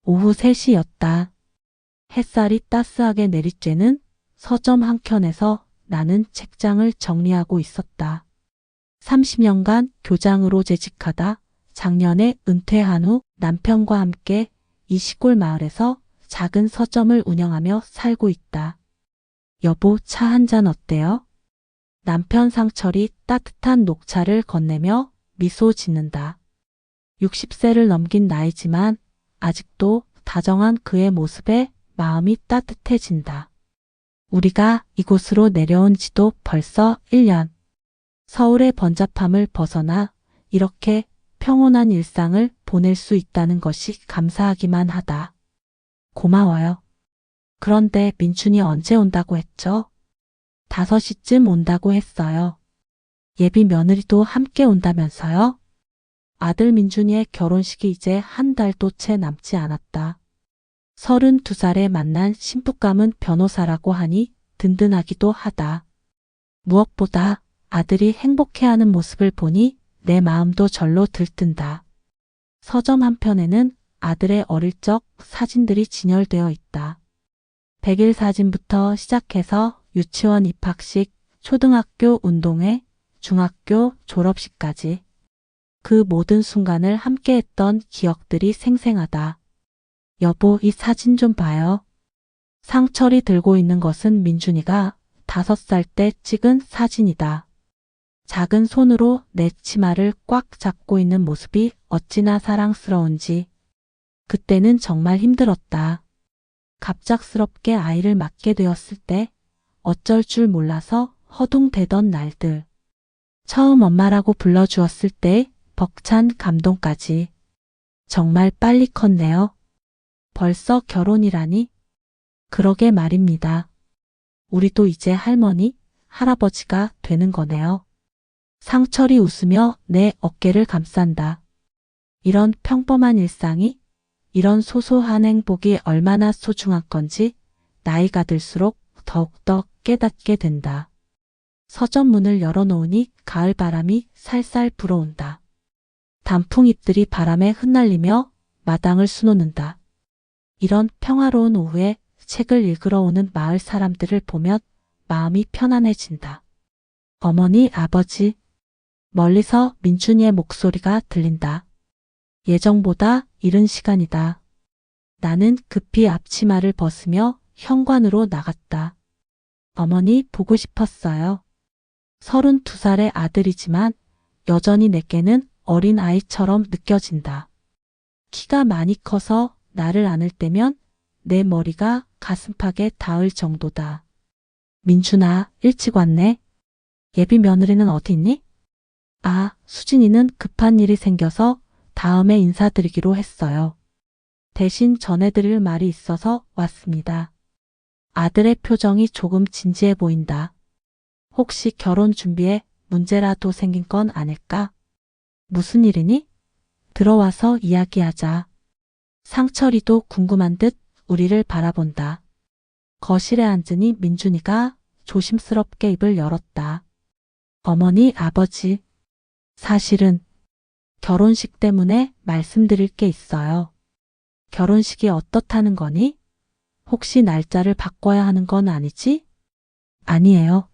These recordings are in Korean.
오후 3시였다. 햇살이 따스하게 내리쬐는 서점 한켠에서 나는 책장을 정리하고 있었다. 30년간 교장으로 재직하다 작년에 은퇴한 후 남편과 함께 이 시골 마을에서 작은 서점을 운영하며 살고 있다. 여보, 차 한 잔 어때요? 남편 상철이 따뜻한 녹차를 건네며 미소 짓는다. 60세를 넘긴 나이지만 아직도 다정한 그의 모습에 마음이 따뜻해진다. 우리가 이곳으로 내려온 지도 벌써 1년. 서울의 번잡함을 벗어나 이렇게 평온한 일상을 보낼 수 있다는 것이 감사하기만 하다. 고마워요. 그런데 민춘이 언제 온다고 했죠? 5시쯤 온다고 했어요. 예비 며느리도 함께 온다면서요? 아들 민준이의 결혼식이 이제 한 달도 채 남지 않았다. 32살에 만난 신부감은 변호사라고 하니 든든하기도 하다. 무엇보다 아들이 행복해하는 모습을 보니 내 마음도 절로 들뜬다. 서점 한편에는 아들의 어릴 적 사진들이 진열되어 있다. 100일 사진부터 시작해서 유치원 입학식, 초등학교 운동회, 중학교 졸업식까지 그 모든 순간을 함께했던 기억들이 생생하다. 여보, 이 사진 좀 봐요. 상철이 들고 있는 것은 민준이가 5살 때 찍은 사진이다. 작은 손으로 내 치마를 꽉 잡고 있는 모습이 어찌나 사랑스러운지. 그때는 정말 힘들었다. 갑작스럽게 아이를 맡게 되었을 때 어쩔 줄 몰라서 허둥대던 날들. 처음 엄마라고 불러주었을 때 벅찬 감동까지. 정말 빨리 컸네요. 벌써 결혼이라니? 그러게 말입니다. 우리도 이제 할머니, 할아버지가 되는 거네요. 상철이 웃으며 내 어깨를 감싼다. 이런 평범한 일상이, 이런 소소한 행복이 얼마나 소중한 건지 나이가 들수록 더욱더 깨닫게 된다. 서점 문을 열어놓으니 가을 바람이 살살 불어온다. 단풍잎들이 바람에 흩날리며 마당을 수놓는다. 이런 평화로운 오후에 책을 읽으러 오는 마을 사람들을 보면 마음이 편안해진다. 어머니, 아버지. 멀리서 민준이의 목소리가 들린다. 예정보다 이른 시간이다. 나는 급히 앞치마를 벗으며 현관으로 나갔다. 어머니, 보고 싶었어요. 32살의 아들이지만 여전히 내게는 어린 아이처럼 느껴진다. 키가 많이 커서 나를 안을 때면 내 머리가 가슴팍에 닿을 정도다. 민준아, 일찍 왔네. 예비 며느리는 어디 있니? 아, 수진이는 급한 일이 생겨서 다음에 인사드리기로 했어요. 대신 전해드릴 말이 있어서 왔습니다. 아들의 표정이 조금 진지해 보인다. 혹시 결혼 준비에 문제라도 생긴 건 아닐까? 무슨 일이니? 들어와서 이야기하자. 상철이도 궁금한 듯 우리를 바라본다. 거실에 앉으니 민준이가 조심스럽게 입을 열었다. 어머니, 아버지. 사실은 결혼식 때문에 말씀드릴 게 있어요. 결혼식이 어떻다는 거니? 혹시 날짜를 바꿔야 하는 건 아니지? 아니에요.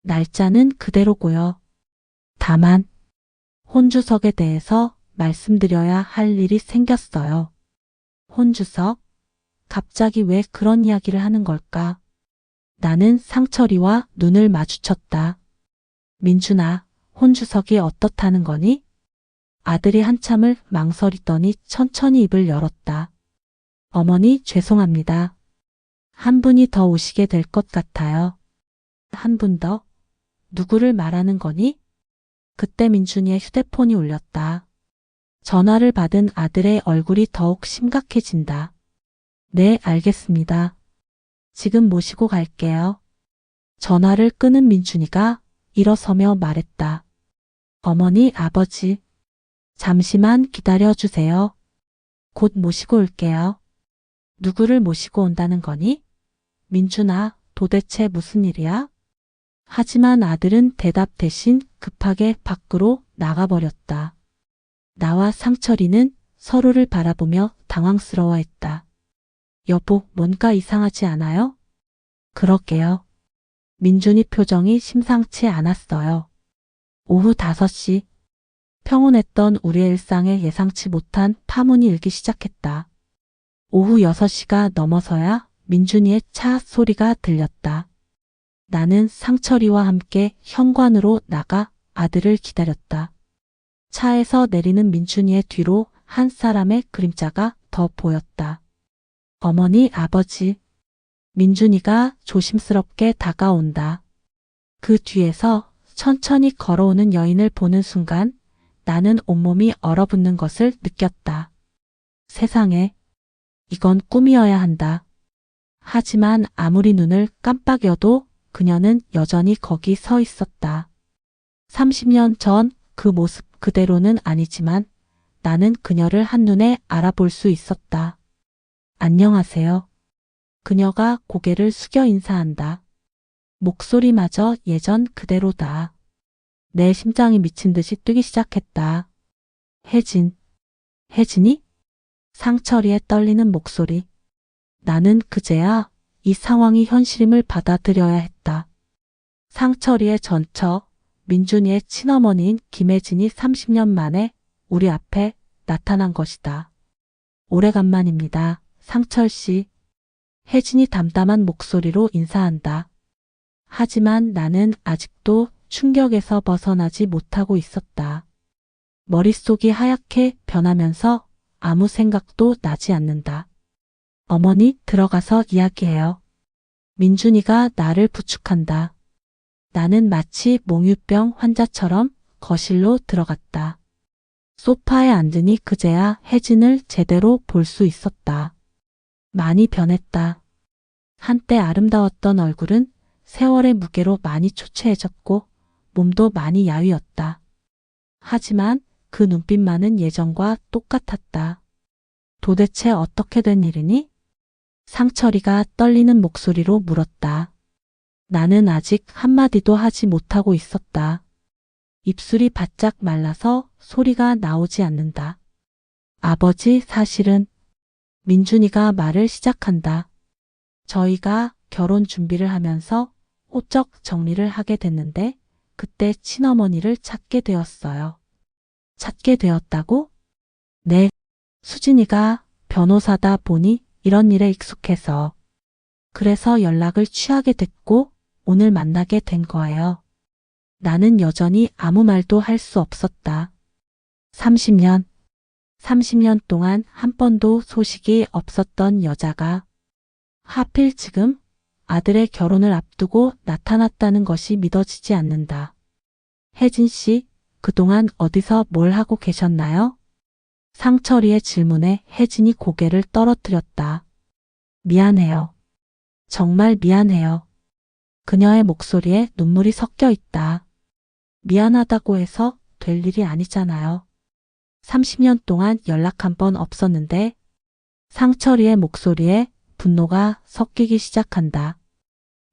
날짜는 그대로고요. 다만 혼주석에 대해서 말씀드려야 할 일이 생겼어요. 혼주석? 갑자기 왜 그런 이야기를 하는 걸까? 나는 상철이와 눈을 마주쳤다. 민준아, 혼주석이 어떻다는 거니? 아들이 한참을 망설이더니 천천히 입을 열었다. 어머니, 죄송합니다. 한 분이 더 오시게 될 것 같아요. 한 분 더? 누구를 말하는 거니? 그때 민준이의 휴대폰이 울렸다. 전화를 받은 아들의 얼굴이 더욱 심각해진다. 네, 알겠습니다. 지금 모시고 갈게요. 전화를 끊은 민준이가 일어서며 말했다. 어머니, 아버지. 잠시만 기다려주세요. 곧 모시고 올게요. 누구를 모시고 온다는 거니? 민준아, 도대체 무슨 일이야? 하지만 아들은 대답 대신 급하게 밖으로 나가버렸다. 나와 상철이는 서로를 바라보며 당황스러워했다. 여보, 뭔가 이상하지 않아요? 그러게요. 민준이 표정이 심상치 않았어요. 오후 5시. 평온했던 우리의 일상에 예상치 못한 파문이 일기 시작했다. 오후 6시가 넘어서야 민준이의 차 소리가 들렸다. 나는 상철이와 함께 현관으로 나가 아들을 기다렸다. 차에서 내리는 민준이의 뒤로 한 사람의 그림자가 더 보였다. 어머니, 아버지. 민준이가 조심스럽게 다가온다. 그 뒤에서 천천히 걸어오는 여인을 보는 순간 나는 온몸이 얼어붙는 것을 느꼈다. 세상에, 이건 꿈이어야 한다. 하지만 아무리 눈을 깜빡여도 그녀는 여전히 거기 서 있었다. 30년 전 그 모습 그대로는 아니지만 나는 그녀를 한눈에 알아볼 수 있었다. 안녕하세요. 그녀가 고개를 숙여 인사한다. 목소리마저 예전 그대로다. 내 심장이 미친 듯이 뛰기 시작했다. 혜진. 혜진이? 상철이의 떨리는 목소리. 나는 그제야 이 상황이 현실임을 받아들여야 했다. 상철이의 전처, 민준이의 친어머니인 김혜진이 30년 만에 우리 앞에 나타난 것이다. 오래간만입니다. 상철 씨. 혜진이 담담한 목소리로 인사한다. 하지만 나는 아직도 충격에서 벗어나지 못하고 있었다. 머릿속이 하얗게 변하면서 아무 생각도 나지 않는다. 어머니, 들어가서 이야기해요. 민준이가 나를 부축한다. 나는 마치 몽유병 환자처럼 거실로 들어갔다. 소파에 앉으니 그제야 혜진을 제대로 볼 수 있었다. 많이 변했다. 한때 아름다웠던 얼굴은 세월의 무게로 많이 초췌해졌고 몸도 많이 야위었다. 하지만 그 눈빛만은 예전과 똑같았다. 도대체 어떻게 된 일이니? 상철이가 떨리는 목소리로 물었다. 나는 아직 한마디도 하지 못하고 있었다. 입술이 바짝 말라서 소리가 나오지 않는다. 아버지, 사실은 민준이가 말을 시작한다. 저희가 결혼 준비를 하면서 호적 정리를 하게 됐는데 그때 친어머니를 찾게 되었어요. 찾게 되었다고? 네. 수진이가 변호사다 보니 이런 일에 익숙해서. 그래서 연락을 취하게 됐고 오늘 만나게 된 거예요. 나는 여전히 아무 말도 할 수 없었다. 30년 동안 한 번도 소식이 없었던 여자가 하필 지금 아들의 결혼을 앞두고 나타났다는 것이 믿어지지 않는다. 혜진 씨, 그동안 어디서 뭘 하고 계셨나요? 상철이의 질문에 혜진이 고개를 떨어뜨렸다. 미안해요. 정말 미안해요. 그녀의 목소리에 눈물이 섞여 있다. 미안하다고 해서 될 일이 아니잖아요. 30년 동안 연락 한 번 없었는데 상철이의 목소리에 분노가 섞이기 시작한다.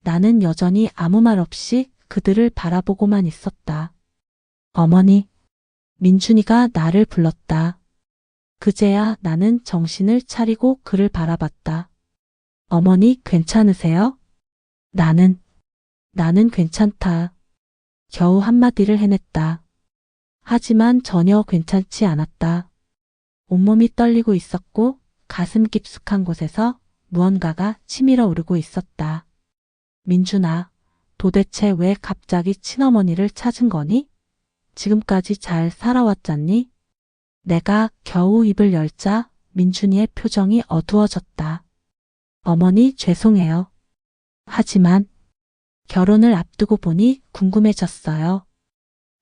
나는 여전히 아무 말 없이 그들을 바라보고만 있었다. 어머니, 민준이가 나를 불렀다. 그제야 나는 정신을 차리고 그를 바라봤다. 어머니, 괜찮으세요? 나는 괜찮다. 겨우 한마디를 해냈다. 하지만 전혀 괜찮지 않았다. 온몸이 떨리고 있었고 가슴 깊숙한 곳에서 무언가가 치밀어 오르고 있었다. 민준아, 도대체 왜 갑자기 친어머니를 찾은 거니? 지금까지 잘 살아왔잖니? 내가 겨우 입을 열자 민준이의 표정이 어두워졌다. 어머니, 죄송해요. 하지만 결혼을 앞두고 보니 궁금해졌어요.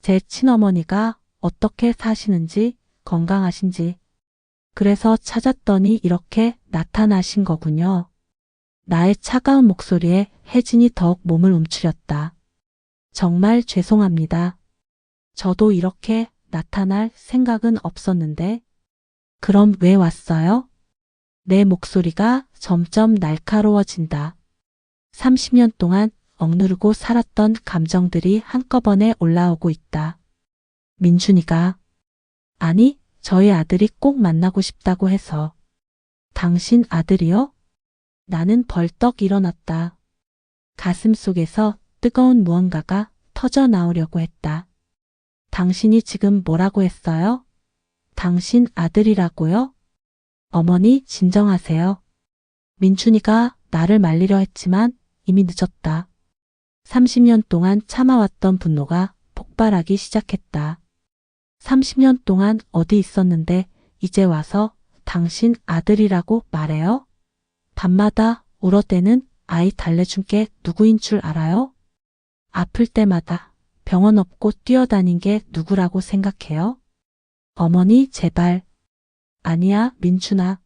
제 친어머니가 어떻게 사시는지, 건강하신지. 그래서 찾았더니 이렇게 나타나신 거군요. 나의 차가운 목소리에 혜진이 더욱 몸을 움츠렸다. 정말 죄송합니다. 저도 이렇게 나타날 생각은 없었는데. 그럼 왜 왔어요? 내 목소리가 점점 날카로워진다. 30년 동안 억누르고 살았던 감정들이 한꺼번에 올라오고 있다. 민준이가, 아니, 저희 아들이 꼭 만나고 싶다고 해서. 당신 아들이요? 나는 벌떡 일어났다. 가슴 속에서 뜨거운 무언가가 터져 나오려고 했다. 당신이 지금 뭐라고 했어요? 당신 아들이라고요? 어머니, 진정하세요. 민춘이가 나를 말리려 했지만 이미 늦었다. 30년 동안 참아왔던 분노가 폭발하기 시작했다. 30년 동안 어디 있었는데 이제 와서 당신 아들이라고 말해요? 밤마다 울어대는 아이 달래준 게 누구인 줄 알아요? 아플 때마다 병원 없고 뛰어다닌 게 누구라고 생각해요? 어머니, 제발. 아니야, 민춘아.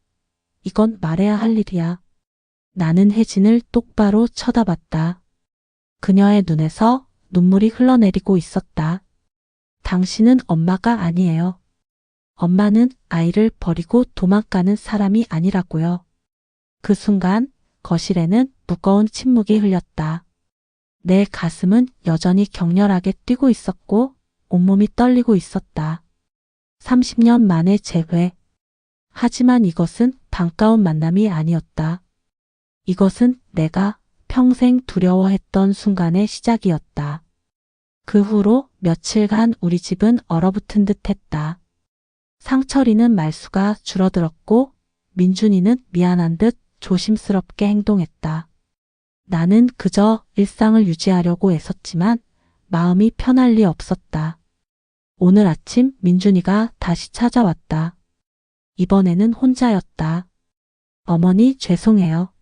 이건 말해야 할 일이야. 나는 혜진을 똑바로 쳐다봤다. 그녀의 눈에서 눈물이 흘러내리고 있었다. 당신은 엄마가 아니에요. 엄마는 아이를 버리고 도망가는 사람이 아니라고요. 그 순간 거실에는 무거운 침묵이 흘렸다. 내 가슴은 여전히 격렬하게 뛰고 있었고 온몸이 떨리고 있었다. 30년 만의 재회. 하지만 이것은 반가운 만남이 아니었다. 이것은 내가 평생 두려워했던 순간의 시작이었다. 그 후로 며칠간 우리 집은 얼어붙은 듯 했다. 상철이는 말수가 줄어들었고 민준이는 미안한 듯 조심스럽게 행동했다. 나는 그저 일상을 유지하려고 애썼지만 마음이 편할 리 없었다. 오늘 아침 민준이가 다시 찾아왔다. 이번에는 혼자였다. 어머니, 죄송해요.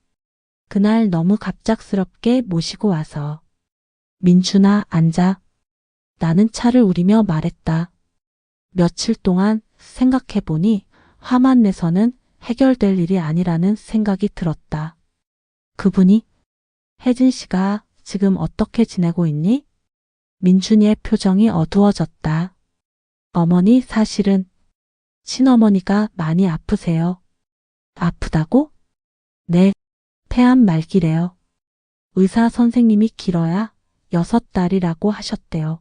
그날 너무 갑작스럽게 모시고 와서. 민준아, 앉아. 나는 차를 우리며 말했다. 며칠 동안 생각해보니 화만 내서는 해결될 일이 아니라는 생각이 들었다. 그분이 혜진 씨가 지금 어떻게 지내고 있니? 민준이의 표정이 어두워졌다. 어머니, 사실은 친어머니가 많이 아프세요. 아프다고? 네, 폐암 말기래요. 의사 선생님이 길어야 6달이라고 하셨대요.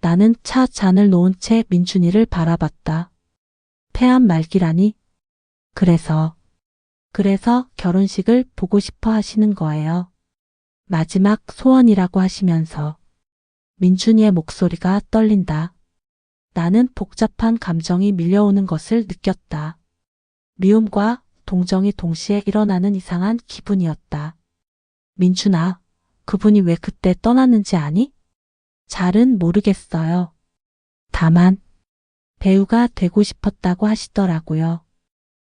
나는 차 잔을 놓은 채 민준이를 바라봤다. 폐암 말기라니? 그래서 결혼식을 보고 싶어 하시는 거예요. 마지막 소원이라고 하시면서. 민준이의 목소리가 떨린다. 나는 복잡한 감정이 밀려오는 것을 느꼈다. 미움과 동정이 동시에 일어나는 이상한 기분이었다. 민준아, 그분이 왜 그때 떠났는지 아니? 잘은 모르겠어요. 다만 배우가 되고 싶었다고 하시더라고요.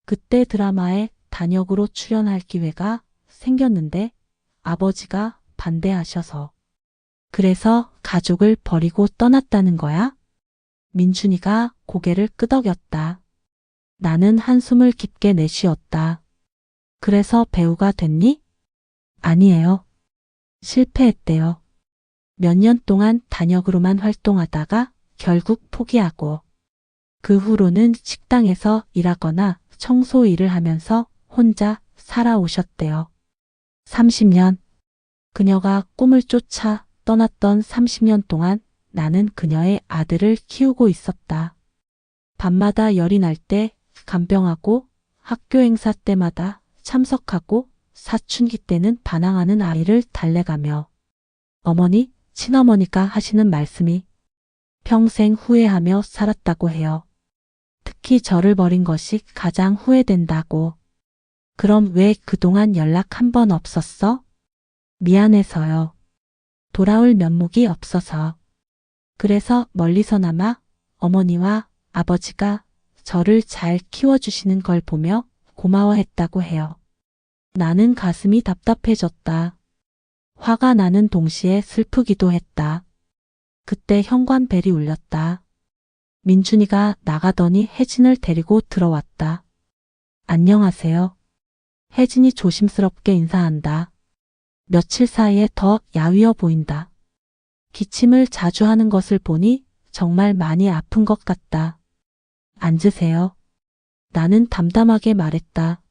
그때 드라마에 단역으로 출연할 기회가 생겼는데 아버지가 반대하셔서. 그래서 가족을 버리고 떠났다는 거야? 민준이가 고개를 끄덕였다. 나는 한숨을 깊게 내쉬었다. 그래서 배우가 됐니? 아니에요. 실패했대요. 몇 년 동안 단역으로만 활동하다가 결국 포기하고 그 후로는 식당에서 일하거나 청소 일을 하면서 혼자 살아오셨대요. 30년. 그녀가 꿈을 쫓아 떠났던 30년 동안 나는 그녀의 아들을 키우고 있었다. 밤마다 열이 날 때 간병하고 학교 행사 때마다 참석하고 사춘기 때는 반항하는 아이를 달래가며 어머니, 친어머니가 하시는 말씀이 평생 후회하며 살았다고 해요. 특히 저를 버린 것이 가장 후회된다고. 그럼 왜 그동안 연락 한 번 없었어? 미안해서요. 돌아올 면목이 없어서. 그래서 멀리서나마 어머니와 아버지가 저를 잘 키워주시는 걸 보며 고마워했다고 해요. 나는 가슴이 답답해졌다. 화가 나는 동시에 슬프기도 했다. 그때 현관벨이 울렸다. 민준이가 나가더니 혜진을 데리고 들어왔다. 안녕하세요. 혜진이 조심스럽게 인사한다. 며칠 사이에 더 야위어 보인다. 기침을 자주 하는 것을 보니 정말 많이 아픈 것 같다. 앉으세요. 나는 담담하게 말했다.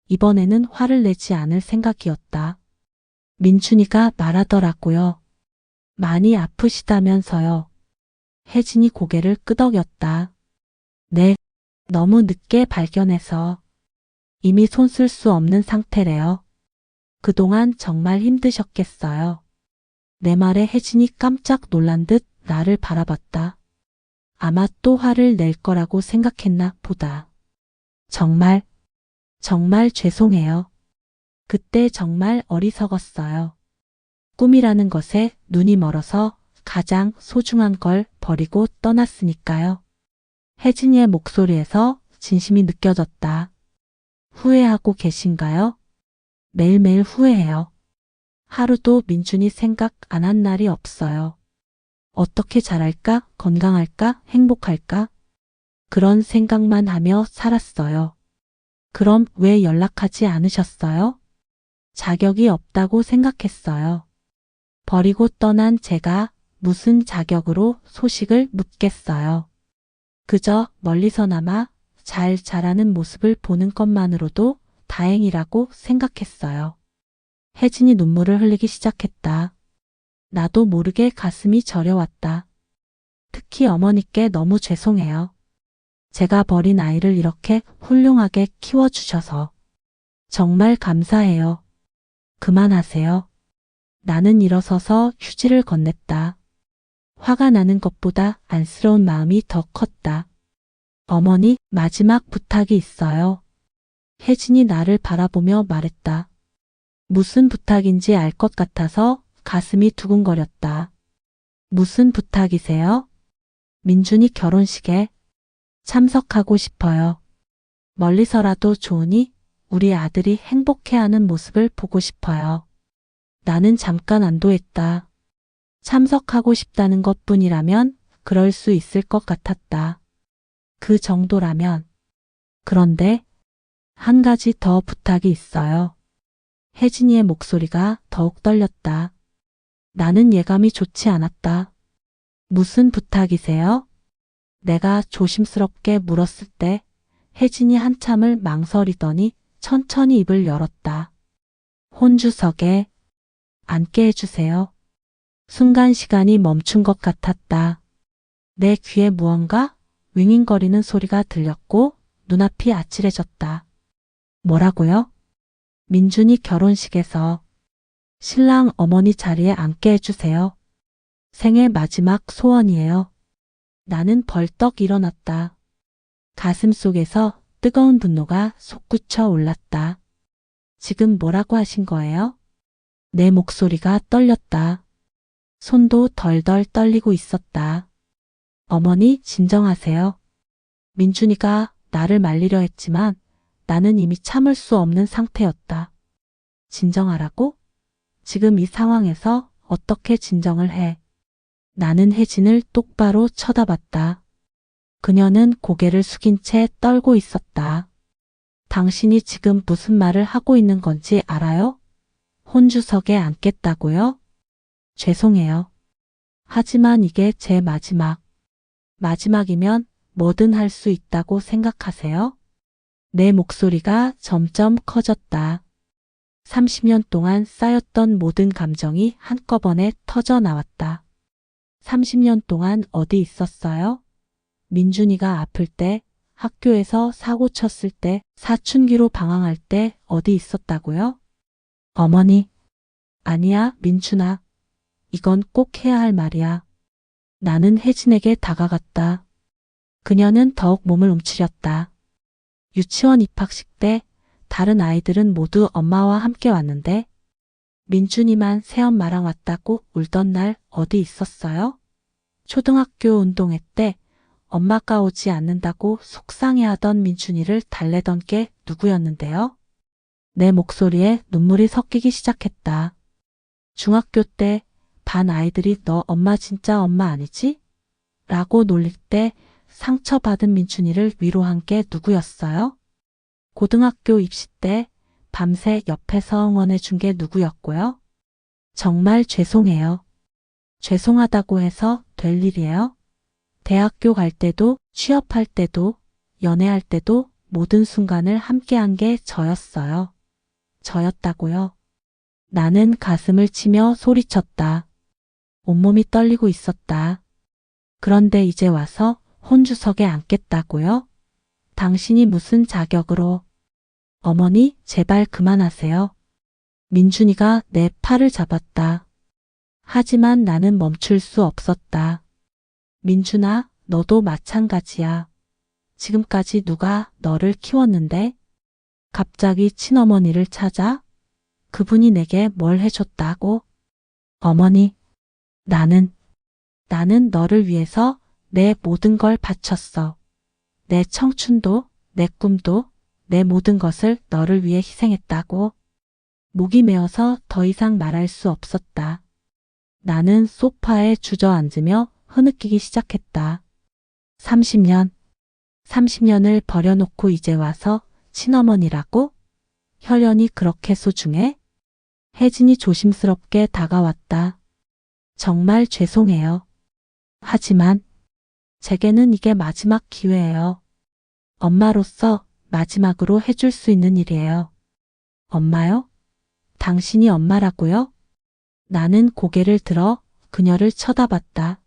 이번에는 화를 내지 않을 생각이었다. 민준이가 말하더라고요. 많이 아프시다면서요. 혜진이 고개를 끄덕였다. 네, 너무 늦게 발견해서 이미 손 쓸 수 없는 상태래요. 그동안 정말 힘드셨겠어요. 내 말에 혜진이 깜짝 놀란 듯 나를 바라봤다. 아마 또 화를 낼 거라고 생각했나 보다. 정말 죄송해요. 그때 정말 어리석었어요. 꿈이라는 것에 눈이 멀어서 가장 소중한 걸 버리고 떠났으니까요. 혜진이의 목소리에서 진심이 느껴졌다. 후회하고 계신가요? 매일매일 후회해요. 하루도 민준이 생각 안 한 날이 없어요. 어떻게 잘할까? 건강할까? 행복할까? 그런 생각만 하며 살았어요. 그럼 왜 연락하지 않으셨어요? 자격이 없다고 생각했어요. 버리고 떠난 제가 무슨 자격으로 소식을 묻겠어요. 그저 멀리서나마 잘 자라는 모습을 보는 것만으로도 다행이라고 생각했어요. 혜진이 눈물을 흘리기 시작했다. 나도 모르게 가슴이 저려왔다. 특히 어머니께 너무 죄송해요. 제가 버린 아이를 이렇게 훌륭하게 키워주셔서 정말 감사해요. 그만하세요. 나는 일어서서 휴지를 건넸다. 화가 나는 것보다 안쓰러운 마음이 더 컸다. 어머니, 마지막 부탁이 있어요. 혜진이 나를 바라보며 말했다. 무슨 부탁인지 알 것 같아서 가슴이 두근거렸다. 무슨 부탁이세요? 민준이 결혼식에 참석하고 싶어요. 멀리서라도 좋으니 우리 아들이 행복해하는 모습을 보고 싶어요. 나는 잠깐 안도했다. 참석하고 싶다는 것뿐이라면 그럴 수 있을 것 같았다. 그 정도라면. 그런데 한 가지 더 부탁이 있어요. 혜진이의 목소리가 더욱 떨렸다. 나는 예감이 좋지 않았다. 무슨 부탁이세요? 내가 조심스럽게 물었을 때 혜진이 한참을 망설이더니 천천히 입을 열었다. 혼주석에 앉게 해주세요. 순간 시간이 멈춘 것 같았다. 내 귀에 무언가 윙윙거리는 소리가 들렸고 눈앞이 아찔해졌다. 뭐라고요? 민준이 결혼식에서 신랑 어머니 자리에 앉게 해주세요. 생애 마지막 소원이에요. 나는 벌떡 일어났다. 가슴 속에서 뜨거운 분노가 솟구쳐 올랐다. 지금 뭐라고 하신 거예요? 내 목소리가 떨렸다. 손도 덜덜 떨리고 있었다. 어머니, 진정하세요. 민준이가 나를 말리려 했지만 나는 이미 참을 수 없는 상태였다. 진정하라고? 지금 이 상황에서 어떻게 진정을 해? 나는 혜진을 똑바로 쳐다봤다. 그녀는 고개를 숙인 채 떨고 있었다. 당신이 지금 무슨 말을 하고 있는 건지 알아요? 혼주석에 앉겠다고요? 죄송해요. 하지만 이게 제 마지막이면 뭐든 할 수 있다고 생각하세요? 내 목소리가 점점 커졌다. 30년 동안 쌓였던 모든 감정이 한꺼번에 터져 나왔다. 30년 동안 어디 있었어요? 민준이가 아플 때, 학교에서 사고 쳤을 때, 사춘기로 방황할 때 어디 있었다고요? 어머니. 아니야, 민준아. 이건 꼭 해야 할 말이야. 나는 혜진에게 다가갔다. 그녀는 더욱 몸을 움츠렸다. 유치원 입학식 때 다른 아이들은 모두 엄마와 함께 왔는데 민준이만 새엄마랑 왔다고 울던 날 어디 있었어요? 초등학교 운동회 때 엄마가 오지 않는다고 속상해하던 민준이를 달래던 게 누구였는데요? 내 목소리에 눈물이 섞이기 시작했다. 중학교 때 반 아이들이 너 엄마 진짜 엄마 아니지? 라고 놀릴 때 상처받은 민준이를 위로한 게 누구였어요? 고등학교 입시 때 밤새 옆에서 응원해 준 게 누구였고요? 정말 죄송해요. 죄송하다고 해서 될 일이에요? 대학교 갈 때도, 취업할 때도, 연애할 때도 모든 순간을 함께한 게 저였어요. 저였다고요. 나는 가슴을 치며 소리쳤다. 온몸이 떨리고 있었다. 그런데 이제 와서 혼주석에 앉겠다고요? 당신이 무슨 자격으로. 어머니, 제발 그만하세요. 민준이가 내 팔을 잡았다. 하지만 나는 멈출 수 없었다. 민준아, 너도 마찬가지야. 지금까지 누가 너를 키웠는데? 갑자기 친어머니를 찾아? 그분이 내게 뭘 해줬다고? 어머니, 나는 너를 위해서 내 모든 걸 바쳤어. 내 청춘도, 내 꿈도, 내 모든 것을 너를 위해 희생했다고. 목이 메어서 더 이상 말할 수 없었다. 나는 소파에 주저앉으며 흐느끼기 시작했다. 30년을 버려놓고 이제 와서 친어머니라고? 혈연이 그렇게 소중해? 혜진이 조심스럽게 다가왔다. 정말 죄송해요. 하지만 제게는 이게 마지막 기회예요. 엄마로서 마지막으로 해줄 수 있는 일이에요. 엄마요? 당신이 엄마라고요? 나는 고개를 들어 그녀를 쳐다봤다.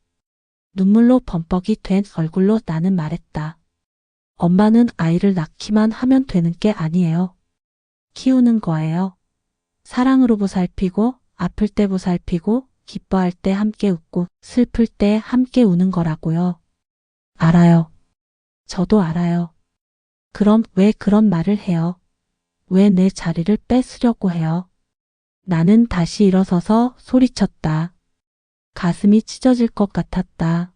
눈물로 범벅이 된 얼굴로 나는 말했다. 엄마는 아이를 낳기만 하면 되는 게 아니에요. 키우는 거예요. 사랑으로 보살피고, 아플 때 보살피고, 기뻐할 때 함께 웃고, 슬플 때 함께 우는 거라고요. 알아요. 저도 알아요. 그럼 왜 그런 말을 해요? 왜 내 자리를 뺏으려고 해요? 나는 다시 일어서서 소리쳤다. 가슴이 찢어질 것 같았다.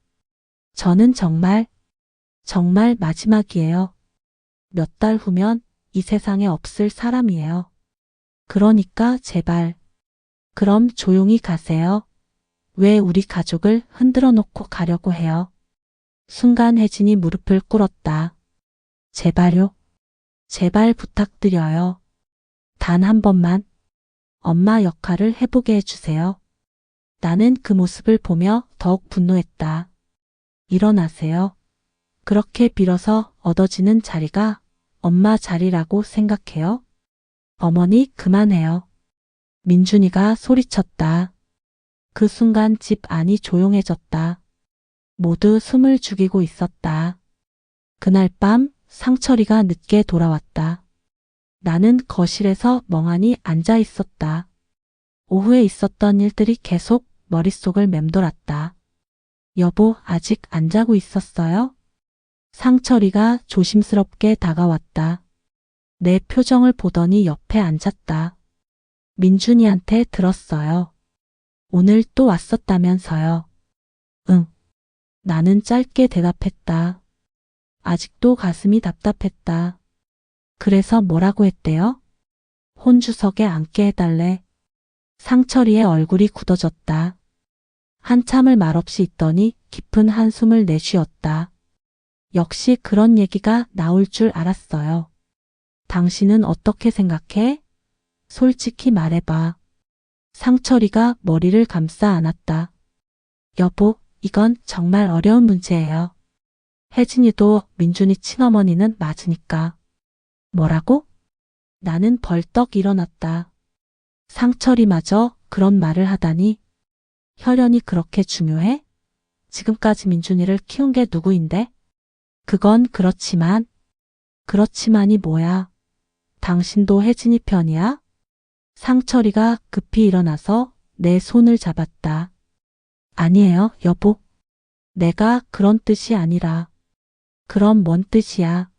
저는 정말 마지막이에요. 몇 달 후면 이 세상에 없을 사람이에요. 그러니까 제발. 그럼 조용히 가세요. 왜 우리 가족을 흔들어 놓고 가려고 해요? 순간 혜진이 무릎을 꿇었다. 제발요. 제발 부탁드려요. 단 한 번만 엄마 역할을 해보게 해주세요. 나는 그 모습을 보며 더욱 분노했다. 일어나세요. 그렇게 빌어서 얻어지는 자리가 엄마 자리라고 생각해요? 어머니, 그만해요. 민준이가 소리쳤다. 그 순간 집 안이 조용해졌다. 모두 숨을 죽이고 있었다. 그날 밤 상철이가 늦게 돌아왔다. 나는 거실에서 멍하니 앉아 있었다. 오후에 있었던 일들이 계속 머릿속을 맴돌았다. 여보, 아직 안 자고 있었어요? 상철이가 조심스럽게 다가왔다. 내 표정을 보더니 옆에 앉았다. 민준이한테 들었어요. 오늘 또 왔었다면서요. 응. 나는 짧게 대답했다. 아직도 가슴이 답답했다. 그래서 뭐라고 했대요? 혼주석에 앉게 해달래. 상철이의 얼굴이 굳어졌다. 한참을 말없이 있더니 깊은 한숨을 내쉬었다. 역시 그런 얘기가 나올 줄 알았어요. 당신은 어떻게 생각해? 솔직히 말해봐. 상철이가 머리를 감싸 안았다. 여보, 이건 정말 어려운 문제예요. 혜진이도 민준이 친어머니는 맞으니까. 뭐라고? 나는 벌떡 일어났다. 상철이마저 그런 말을 하다니. 혈연이 그렇게 중요해? 지금까지 민준이를 키운 게 누구인데? 그건 그렇지만이 뭐야? 당신도 혜진이 편이야? 상철이가 급히 일어나서 내 손을 잡았다. 아니에요, 여보. 내가 그런 뜻이 아니라. 그럼 뭔 뜻이야?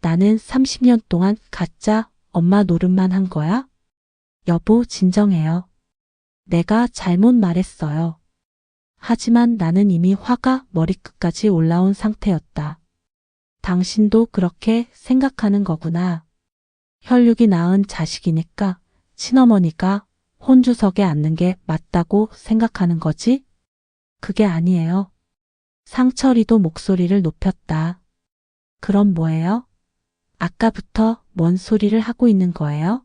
나는 30년 동안 가짜 엄마 노릇만 한 거야? 여보, 진정해요. 내가 잘못 말했어요. 하지만 나는 이미 화가 머리끝까지 올라온 상태였다. 당신도 그렇게 생각하는 거구나. 혈육이 낳은 자식이니까 친어머니가 혼주석에 앉는 게 맞다고 생각하는 거지? 그게 아니에요. 상철이도 목소리를 높였다. 그럼 뭐예요? 아까부터 뭔 소리를 하고 있는 거예요?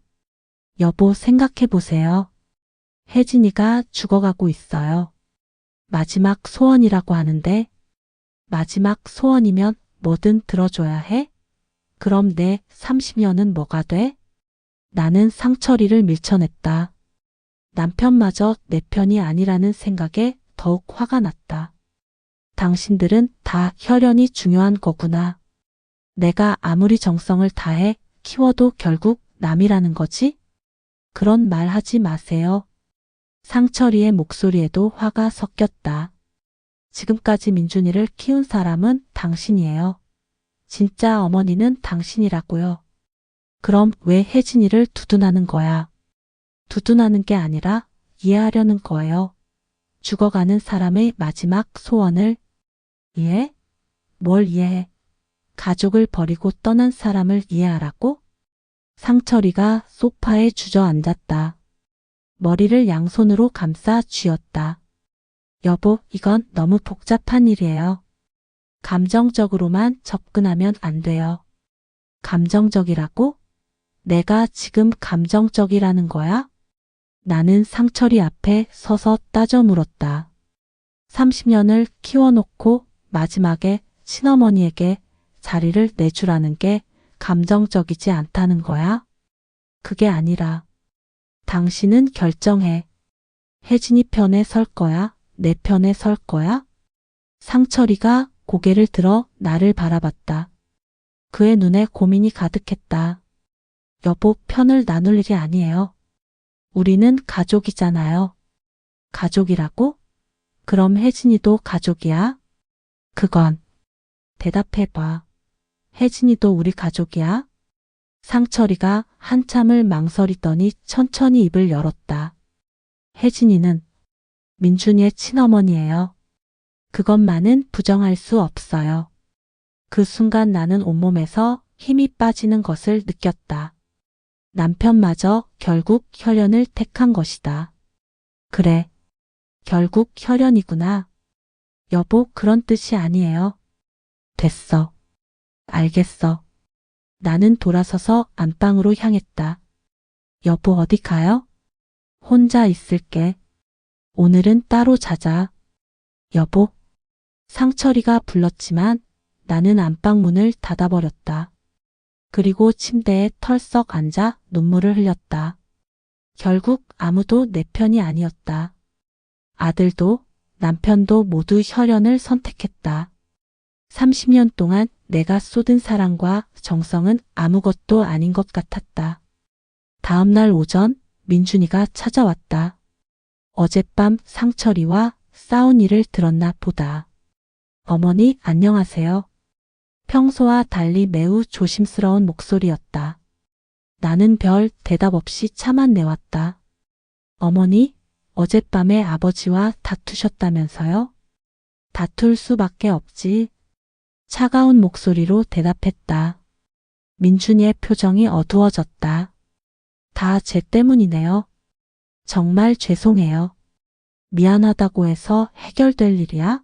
여보, 생각해 보세요. 혜진이가 죽어가고 있어요. 마지막 소원이라고 하는데 마지막 소원이면 뭐든 들어줘야 해? 그럼 내 30년은 뭐가 돼? 나는 상철이를 밀쳐냈다. 남편마저 내 편이 아니라는 생각에 더욱 화가 났다. 당신들은 다 혈연이 중요한 거구나. 내가 아무리 정성을 다해 키워도 결국 남이라는 거지? 그런 말 하지 마세요. 상철이의 목소리에도 화가 섞였다. 지금까지 민준이를 키운 사람은 당신이에요. 진짜 어머니는 당신이라고요. 그럼 왜 혜진이를 두둔하는 거야? 두둔하는 게 아니라 이해하려는 거예요. 죽어가는 사람의 마지막 소원을. 이해? 뭘 이해해? 가족을 버리고 떠난 사람을 이해하라고? 상철이가 소파에 주저앉았다. 머리를 양손으로 감싸 쥐었다. 여보, 이건 너무 복잡한 일이에요. 감정적으로만 접근하면 안 돼요. 감정적이라고? 내가 지금 감정적이라는 거야? 나는 상철이 앞에 서서 따져 물었다. 30년을 키워놓고 마지막에 친어머니에게 자리를 내주라는 게 감정적이지 않다는 거야? 그게 아니라 당신은 결정해. 혜진이 편에 설 거야? 내 편에 설 거야? 상철이가 고개를 들어 나를 바라봤다. 그의 눈에 고민이 가득했다. 여보, 편을 나눌 일이 아니에요. 우리는 가족이잖아요. 가족이라고? 그럼 혜진이도 가족이야? 그건. 대답해봐. 혜진이도 우리 가족이야? 상철이가 한참을 망설이더니 천천히 입을 열었다. 혜진이는 민준이의 친어머니예요. 그것만은 부정할 수 없어요. 그 순간 나는 온몸에서 힘이 빠지는 것을 느꼈다. 남편마저 결국 혈연을 택한 것이다. 그래. 결국 혈연이구나. 여보, 그런 뜻이 아니에요. 됐어. 알겠어. 나는 돌아서서 안방으로 향했다. 여보, 어디 가요? 혼자 있을게. 오늘은 따로 자자. 여보. 상철이가 불렀지만 나는 안방 문을 닫아버렸다. 그리고 침대에 털썩 앉아 눈물을 흘렸다. 결국 아무도 내 편이 아니었다. 아들도 남편도 모두 혈연을 선택했다. 30년 동안 내가 쏟은 사랑과 정성은 아무것도 아닌 것 같았다. 다음 날 오전 민준이가 찾아왔다. 어젯밤 상철이와 싸운 일을 들었나 보다. 어머니, 안녕하세요. 평소와 달리 매우 조심스러운 목소리였다. 나는 별 대답 없이 참아내왔다. 어머니, 어젯밤에 아버지와 다투셨다면서요? 다툴 수밖에 없지. 차가운 목소리로 대답했다. 민준이의 표정이 어두워졌다. 다 제 때문이네요. 정말 죄송해요. 미안하다고 해서 해결될 일이야?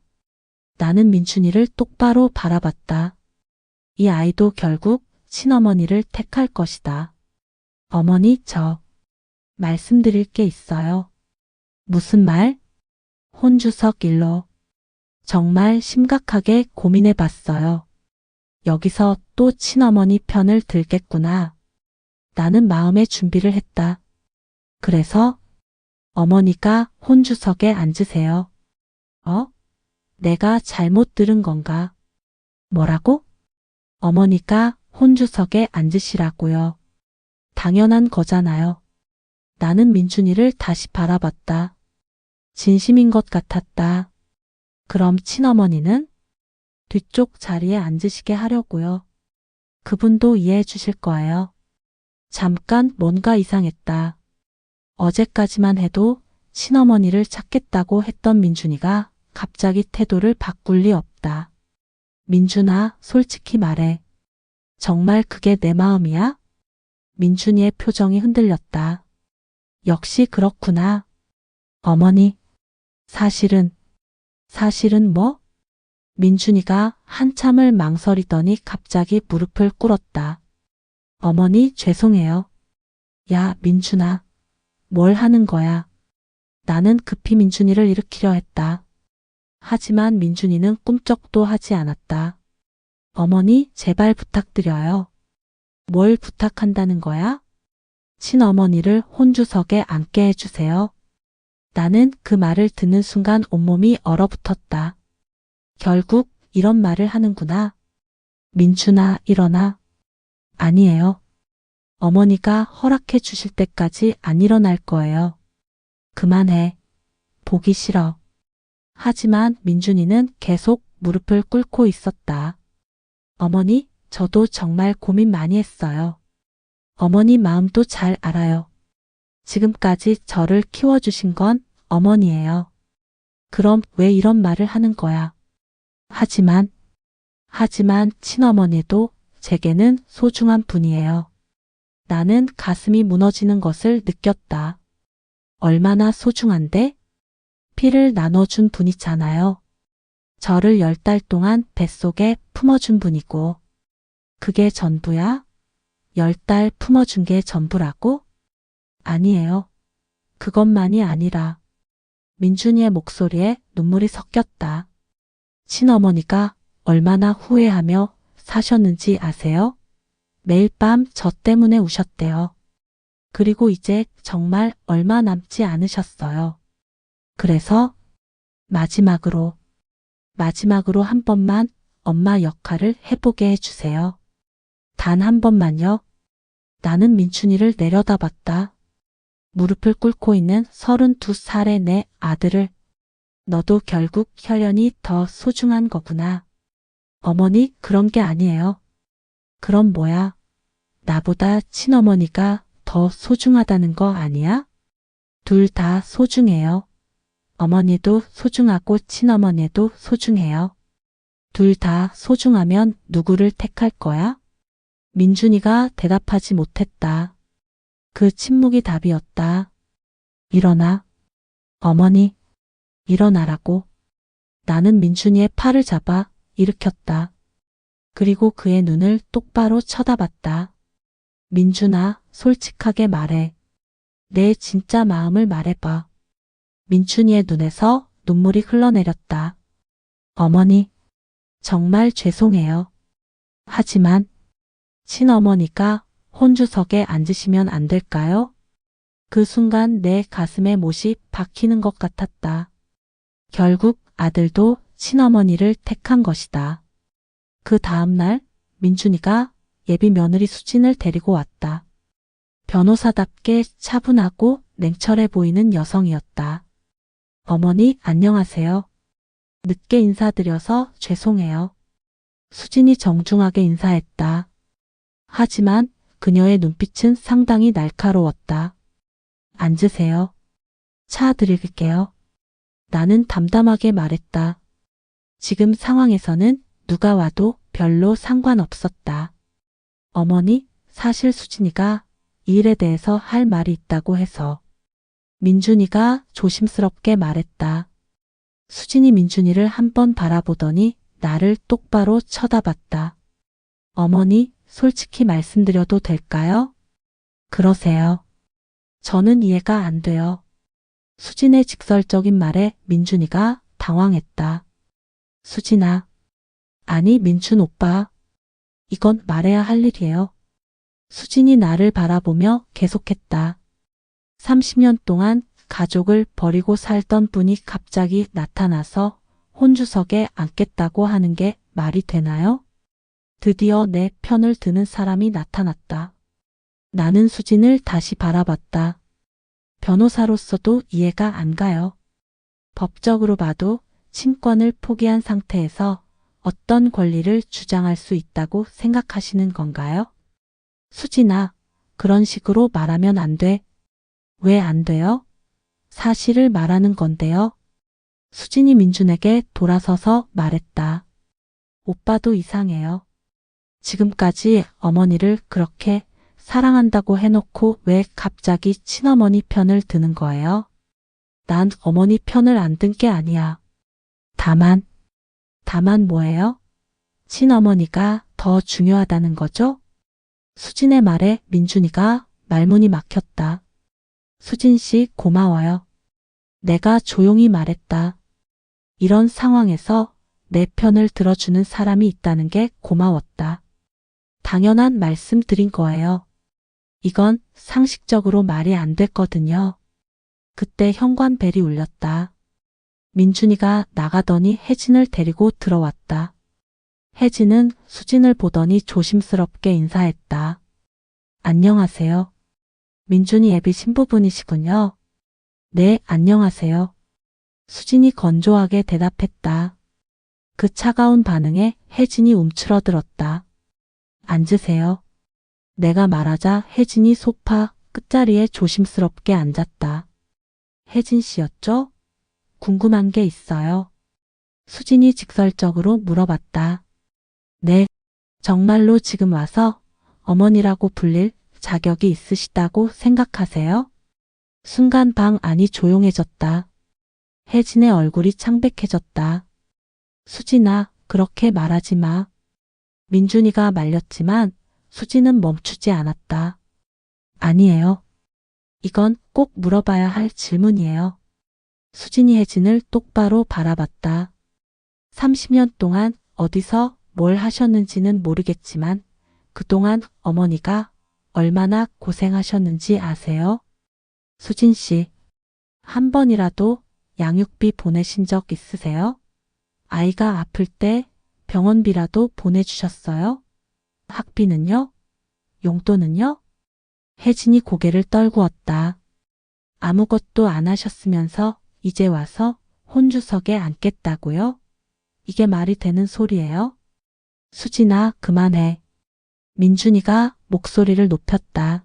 나는 민준이를 똑바로 바라봤다. 이 아이도 결국 친어머니를 택할 것이다. 어머니, 저 말씀드릴 게 있어요. 무슨 말? 혼주석 일로. 정말 심각하게 고민해 봤어요. 여기서 또 친어머니 편을 들겠구나. 나는 마음의 준비를 했다. 그래서 어머니가 혼주석에 앉으세요. 내가 잘못 들은 건가? 뭐라고? 어머니가 혼주석에 앉으시라고요. 당연한 거잖아요. 나는 민준이를 다시 바라봤다. 진심인 것 같았다. 그럼 친어머니는? 뒤쪽 자리에 앉으시게 하려고요. 그분도 이해해 주실 거예요. 잠깐 뭔가 이상했다. 어제까지만 해도 친어머니를 찾겠다고 했던 민준이가 갑자기 태도를 바꿀 리 없다. 민준아, 솔직히 말해. 정말 그게 내 마음이야? 민준이의 표정이 흔들렸다. 역시 그렇구나. 어머니, 사실은 뭐? 민준이가 한참을 망설이더니 갑자기 무릎을 꿇었다. 어머니, 죄송해요. 야, 민준아. 뭘 하는 거야? 나는 급히 민준이를 일으키려 했다. 하지만 민준이는 꿈쩍도 하지 않았다. 어머니, 제발 부탁드려요. 뭘 부탁한다는 거야? 친어머니를 혼주석에 앉게 해주세요. 나는 그 말을 듣는 순간 온몸이 얼어붙었다. 결국 이런 말을 하는구나. 민준아, 일어나. 아니에요. 어머니가 허락해 주실 때까지 안 일어날 거예요. 그만해. 보기 싫어. 하지만 민준이는 계속 무릎을 꿇고 있었다. 어머니, 저도 정말 고민 많이 했어요. 어머니 마음도 잘 알아요. 지금까지 저를 키워주신 건 어머니예요. 그럼 왜 이런 말을 하는 거야? 하지만 친어머니도 제게는 소중한 분이에요. 나는 가슴이 무너지는 것을 느꼈다. 얼마나 소중한데? 피를 나눠준 분이잖아요. 저를 10달 동안 뱃속에 품어준 분이고. 그게 전부야? 10달 품어준 게 전부라고? 아니에요. 그것만이 아니라. 민준이의 목소리에 눈물이 섞였다. 친어머니가 얼마나 후회하며 사셨는지 아세요? 매일 밤 저 때문에 우셨대요. 그리고 이제 정말 얼마 남지 않으셨어요. 그래서 마지막으로 한 번만 엄마 역할을 해보게 해주세요. 단 한 번만요. 나는 민준이를 내려다봤다. 무릎을 꿇고 있는 32살의 내 아들을. 너도 결국 혈연이 더 소중한 거구나. 어머니, 그런 게 아니에요. 그럼 뭐야? 나보다 친어머니가 더 소중하다는 거 아니야? 둘 다 소중해요. 어머니도 소중하고 친어머니도 소중해요. 둘 다 소중하면 누구를 택할 거야? 민준이가 대답하지 못했다. 그 침묵이 답이었다. 일어나. 어머니, 일어나라고. 나는 민준이의 팔을 잡아 일으켰다. 그리고 그의 눈을 똑바로 쳐다봤다. 민준아, 솔직하게 말해. 내 진짜 마음을 말해봐. 민준이의 눈에서 눈물이 흘러내렸다. 어머니, 정말 죄송해요. 하지만 친어머니가 혼주석에 앉으시면 안 될까요? 그 순간 내 가슴에 못이 박히는 것 같았다. 결국 아들도 친어머니를 택한 것이다. 그 다음 날 민준이가 예비 며느리 수진을 데리고 왔다. 변호사답게 차분하고 냉철해 보이는 여성이었다. 어머니, 안녕하세요. 늦게 인사드려서 죄송해요. 수진이 정중하게 인사했다. 하지만 그녀의 눈빛은 상당히 날카로웠다. 앉으세요. 차 드릴게요. 나는 담담하게 말했다. 지금 상황에서는 누가 와도 별로 상관없었다. 어머니, 사실 수진이가 이 일에 대해서 할 말이 있다고 해서. 민준이가 조심스럽게 말했다. 수진이 민준이를 한번 바라보더니 나를 똑바로 쳐다봤다. 어머니, 솔직히 말씀드려도 될까요? 그러세요. 저는 이해가 안 돼요. 수진의 직설적인 말에 민준이가 당황했다. 수진아. 아니, 민준 오빠. 이건 말해야 할 일이에요. 수진이 나를 바라보며 계속했다. 30년 동안 가족을 버리고 살던 분이 갑자기 나타나서 혼주석에 앉겠다고 하는 게 말이 되나요? 드디어 내 편을 드는 사람이 나타났다. 나는 수진을 다시 바라봤다. 변호사로서도 이해가 안 가요. 법적으로 봐도 친권을 포기한 상태에서 어떤 권리를 주장할 수 있다고 생각하시는 건가요? 수진아, 그런 식으로 말하면 안 돼. 왜 안 돼요? 사실을 말하는 건데요. 수진이 민준에게 돌아서서 말했다. 오빠도 이상해요. 지금까지 어머니를 그렇게 사랑한다고 해놓고 왜 갑자기 친어머니 편을 드는 거예요? 난 어머니 편을 안 든 게 아니야. 다만 뭐예요? 친어머니가 더 중요하다는 거죠? 수진의 말에 민준이가 말문이 막혔다. 수진 씨, 고마워요. 내가 조용히 말했다. 이런 상황에서 내 편을 들어주는 사람이 있다는 게 고마웠다. 당연한 말씀 드린 거예요. 이건 상식적으로 말이 안 됐거든요. 그때 현관벨이 울렸다. 민준이가 나가더니 혜진을 데리고 들어왔다. 혜진은 수진을 보더니 조심스럽게 인사했다. 안녕하세요. 민준이 애비 신부분이시군요. 네, 안녕하세요. 수진이 건조하게 대답했다. 그 차가운 반응에 혜진이 움츠러들었다. 앉으세요. 내가 말하자 혜진이 소파 끝자리에 조심스럽게 앉았다. 혜진 씨였죠? 궁금한 게 있어요. 수진이 직설적으로 물어봤다. 네, 정말로 지금 와서 어머니라고 불릴 자격이 있으시다고 생각하세요? 순간 방 안이 조용해졌다. 혜진의 얼굴이 창백해졌다. 수진아, 그렇게 말하지 마. 민준이가 말렸지만 수진은 멈추지 않았다. 아니에요. 이건 꼭 물어봐야 할 질문이에요. 수진이 혜진을 똑바로 바라봤다. 30년 동안 어디서 뭘 하셨는지는 모르겠지만 그동안 어머니가 얼마나 고생하셨는지 아세요? 수진 씨, 한 번이라도 양육비 보내신 적 있으세요? 아이가 아플 때 병원비라도 보내주셨어요? 학비는요? 용돈은요? 혜진이 고개를 떨구었다. 아무것도 안 하셨으면서 이제 와서 혼주석에 앉겠다고요? 이게 말이 되는 소리예요? 수진아, 그만해. 민준이가 목소리를 높였다.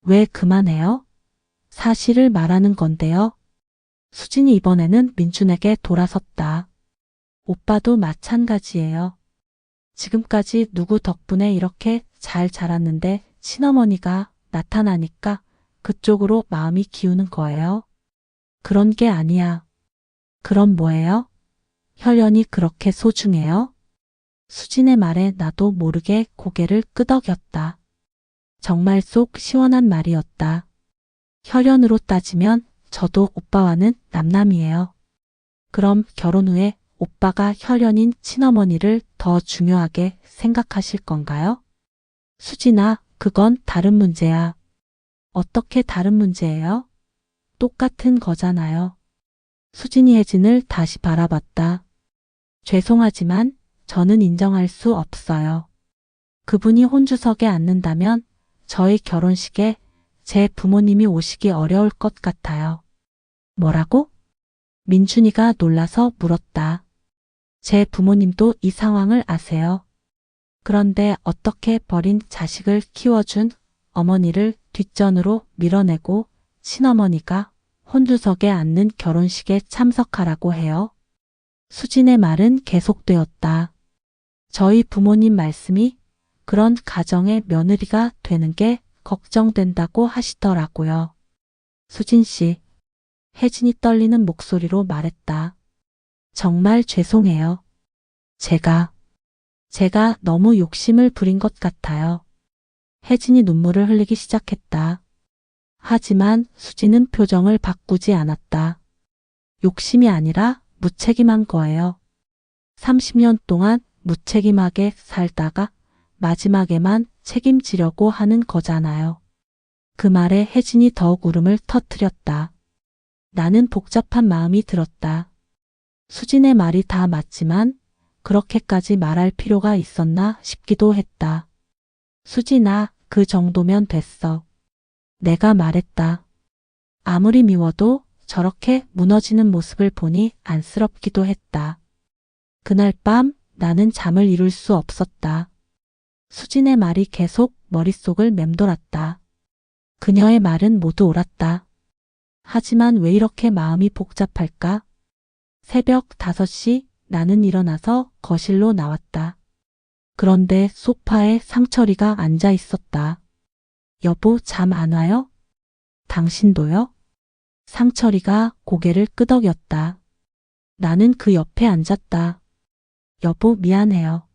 왜 그만해요? 사실을 말하는 건데요. 수진이 이번에는 민준에게 돌아섰다. 오빠도 마찬가지예요. 지금까지 누구 덕분에 이렇게 잘 자랐는데 친어머니가 나타나니까 그쪽으로 마음이 기우는 거예요. 그런 게 아니야. 그럼 뭐예요? 혈연이 그렇게 소중해요? 수진의 말에 나도 모르게 고개를 끄덕였다. 정말 속 시원한 말이었다. 혈연으로 따지면 저도 오빠와는 남남이에요. 그럼 결혼 후에 오빠가 혈연인 친어머니를 더 중요하게 생각하실 건가요? 수진아, 그건 다른 문제야. 어떻게 다른 문제예요? 똑같은 거잖아요. 수진이 혜진을 다시 바라봤다. 죄송하지만 저는 인정할 수 없어요. 그분이 혼주석에 앉는다면 저희 결혼식에 제 부모님이 오시기 어려울 것 같아요. 뭐라고? 민준이가 놀라서 물었다. 제 부모님도 이 상황을 아세요. 그런데 어떻게 버린 자식을 키워준 어머니를 뒷전으로 밀어내고 친어머니가 혼주석에 앉는 결혼식에 참석하라고 해요. 수진의 말은 계속되었다. 저희 부모님 말씀이 그런 가정의 며느리가 되는 게 걱정된다고 하시더라고요. 수진 씨, 혜진이 떨리는 목소리로 말했다. 정말 죄송해요. 제가 너무 욕심을 부린 것 같아요. 혜진이 눈물을 흘리기 시작했다. 하지만 수진은 표정을 바꾸지 않았다. 욕심이 아니라 무책임한 거예요. 30년 동안 무책임하게 살다가 마지막에만 책임지려고 하는 거잖아요. 그 말에 혜진이 더욱 울음을 터뜨렸다. 나는 복잡한 마음이 들었다. 수진의 말이 다 맞지만 그렇게까지 말할 필요가 있었나 싶기도 했다. 수진아, 그 정도면 됐어. 내가 말했다. 아무리 미워도 저렇게 무너지는 모습을 보니 안쓰럽기도 했다. 그날 밤 나는 잠을 이룰 수 없었다. 수진의 말이 계속 머릿속을 맴돌았다. 그녀의 말은 모두 옳았다. 하지만 왜 이렇게 마음이 복잡할까? 새벽 5시 나는 일어나서 거실로 나왔다. 그런데 소파에 상철이가 앉아 있었다. 여보, 잠 안 와요? 당신도요? 상철이가 고개를 끄덕였다. 나는 그 옆에 앉았다. 여보, 미안해요.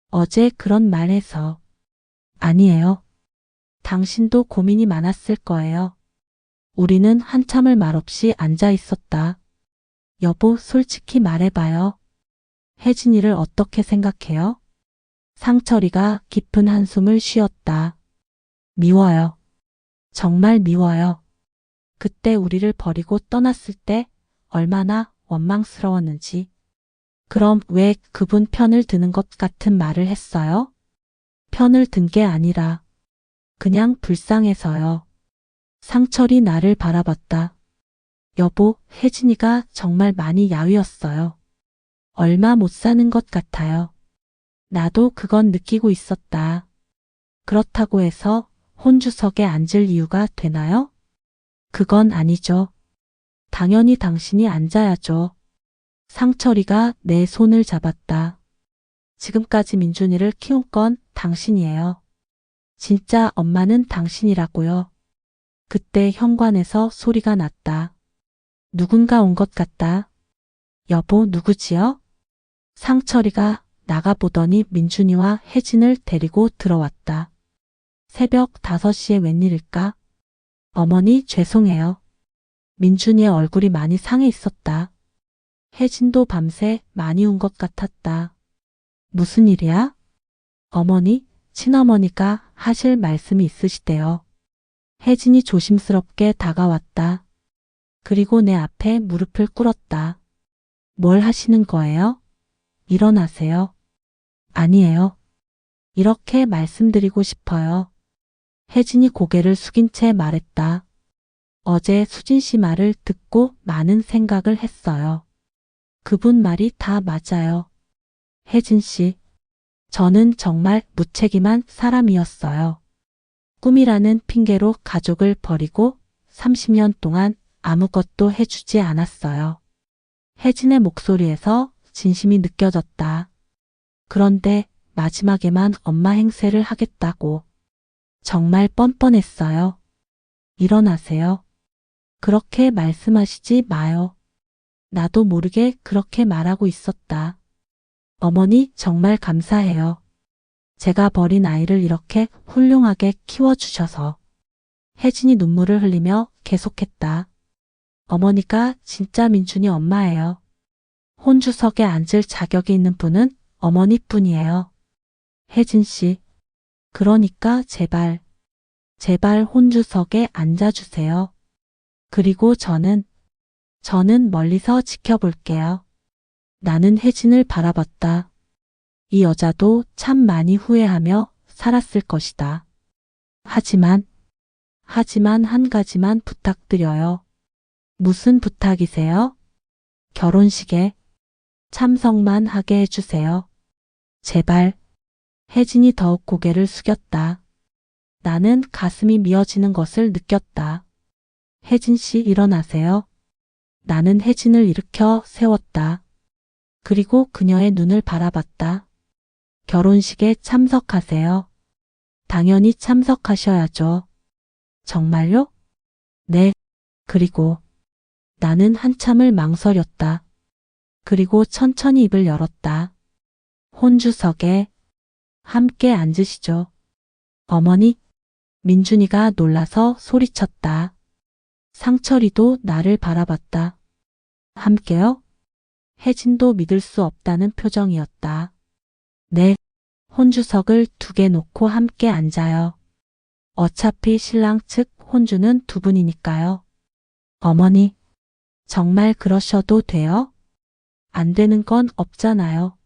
어제 그런 말 해서. 아니에요. 당신도 고민이 많았을 거예요. 우리는 한참을 말없이 앉아 있었다. 여보, 솔직히 말해봐요. 혜진이를 어떻게 생각해요? 상철이가 깊은 한숨을 쉬었다. 미워요. 정말 미워요. 그때 우리를 버리고 떠났을 때 얼마나 원망스러웠는지. 그럼 왜 그분 편을 드는 것 같은 말을 했어요? 편을 든 게 아니라 그냥 불쌍해서요. 상철이 나를 바라봤다. 여보, 혜진이가 정말 많이 야위었어요. 얼마 못 사는 것 같아요. 나도 그건 느끼고 있었다. 그렇다고 해서 혼주석에 앉을 이유가 되나요? 그건 아니죠. 당연히 당신이 앉아야죠. 상철이가 내 손을 잡았다. 지금까지 민준이를 키운 건 당신이에요. 진짜 엄마는 당신이라고요. 그때 현관에서 소리가 났다. 누군가 온 것 같다. 여보, 누구지요? 상철이가 나가보더니 민준이와 혜진을 데리고 들어왔다. 새벽 5시에 웬일일까? 어머니, 죄송해요. 민준이의 얼굴이 많이 상해 있었다. 혜진도 밤새 많이 운 것 같았다. 무슨 일이야? 어머니, 친어머니가 하실 말씀이 있으시대요. 혜진이 조심스럽게 다가왔다. 그리고 내 앞에 무릎을 꿇었다. 뭘 하시는 거예요? 일어나세요. 아니에요. 이렇게 말씀드리고 싶어요. 혜진이 고개를 숙인 채 말했다. 어제 수진 씨 말을 듣고 많은 생각을 했어요. 그분 말이 다 맞아요. 혜진 씨, 저는 정말 무책임한 사람이었어요. 꿈이라는 핑계로 가족을 버리고 30년 동안 아무것도 해주지 않았어요. 혜진의 목소리에서 진심이 느껴졌다. 그런데 마지막에만 엄마 행세를 하겠다고. 정말 뻔뻔했어요. 일어나세요. 그렇게 말씀하시지 마요. 나도 모르게 그렇게 말하고 있었다. 어머니, 정말 감사해요. 제가 버린 아이를 이렇게 훌륭하게 키워주셔서. 혜진이 눈물을 흘리며 계속했다. 어머니가 진짜 민준이 엄마예요. 혼주석에 앉을 자격이 있는 분은 어머니뿐이에요. 혜진 씨, 그러니까 제발 혼주석에 앉아주세요. 그리고 저는 멀리서 지켜볼게요. 나는 혜진을 바라봤다. 이 여자도 참 많이 후회하며 살았을 것이다. 하지만 한 가지만 부탁드려요. 무슨 부탁이세요? 결혼식에 참석만 하게 해주세요. 제발. 혜진이 더욱 고개를 숙였다. 나는 가슴이 미어지는 것을 느꼈다. 혜진 씨, 일어나세요. 나는 혜진을 일으켜 세웠다. 그리고 그녀의 눈을 바라봤다. 결혼식에 참석하세요. 당연히 참석하셔야죠. 정말요? 네. 그리고 나는 한참을 망설였다. 그리고 천천히 입을 열었다. 혼주석에 함께 앉으시죠. 어머니, 민준이가 놀라서 소리쳤다. 상철이도 나를 바라봤다. 함께요? 혜진도 믿을 수 없다는 표정이었다. 네, 혼주석을 2개 놓고 함께 앉아요. 어차피 신랑 측 혼주는 2분이니까요. 어머니, 정말 그러셔도 돼요? 안 되는 건 없잖아요.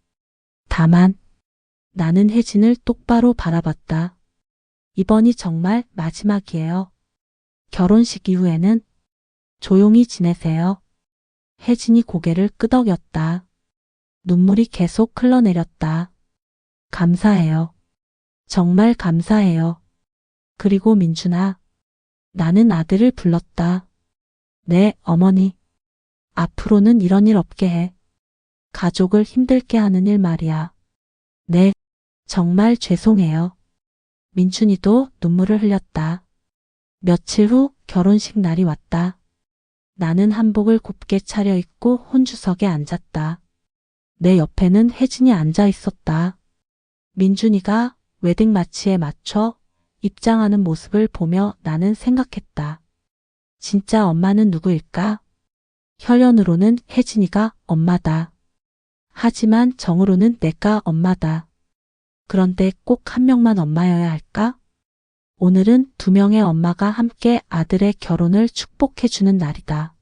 다만, 나는 혜진을 똑바로 바라봤다. 이번이 정말 마지막이에요. 결혼식 이후에는 조용히 지내세요. 혜진이 고개를 끄덕였다. 눈물이 계속 흘러내렸다. 감사해요. 정말 감사해요. 그리고 민준아, 나는 아들을 불렀다. 네, 어머니. 앞으로는 이런 일 없게 해. 가족을 힘들게 하는 일 말이야. 네, 정말 죄송해요. 민준이도 눈물을 흘렸다. 며칠 후 결혼식 날이 왔다. 나는 한복을 곱게 차려입고 혼주석에 앉았다. 내 옆에는 혜진이 앉아 있었다. 민준이가 웨딩 마치에 맞춰 입장하는 모습을 보며 나는 생각했다. 진짜 엄마는 누구일까? 혈연으로는 혜진이가 엄마다. 하지만 정으로는 내가 엄마다. 그런데 꼭 한 명만 엄마여야 할까? 오늘은 2명의 엄마가 함께 아들의 결혼을 축복해주는 날이다.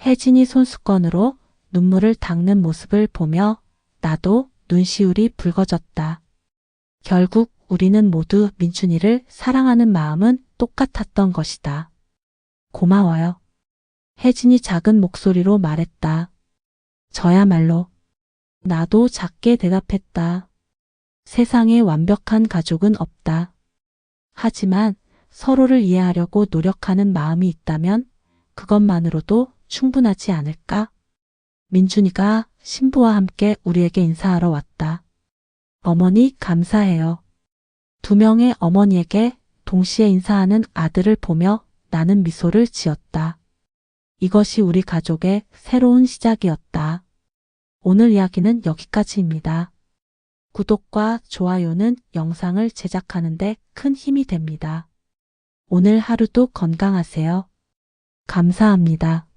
혜진이 손수건으로 눈물을 닦는 모습을 보며 나도 눈시울이 붉어졌다. 결국 우리는 모두 민춘이를 사랑하는 마음은 똑같았던 것이다. 고마워요. 혜진이 작은 목소리로 말했다. 저야말로. 나도 작게 대답했다. 세상에 완벽한 가족은 없다. 하지만 서로를 이해하려고 노력하는 마음이 있다면 그것만으로도 충분하지 않을까? 민준이가 신부와 함께 우리에게 인사하러 왔다. 어머니 감사해요. 두 명의 어머니에게 동시에 인사하는 아들을 보며 나는 미소를 지었다. 이것이 우리 가족의 새로운 시작이었다. 오늘 이야기는 여기까지입니다. 구독과 좋아요는 영상을 제작하는 데 큰 힘이 됩니다. 오늘 하루도 건강하세요. 감사합니다.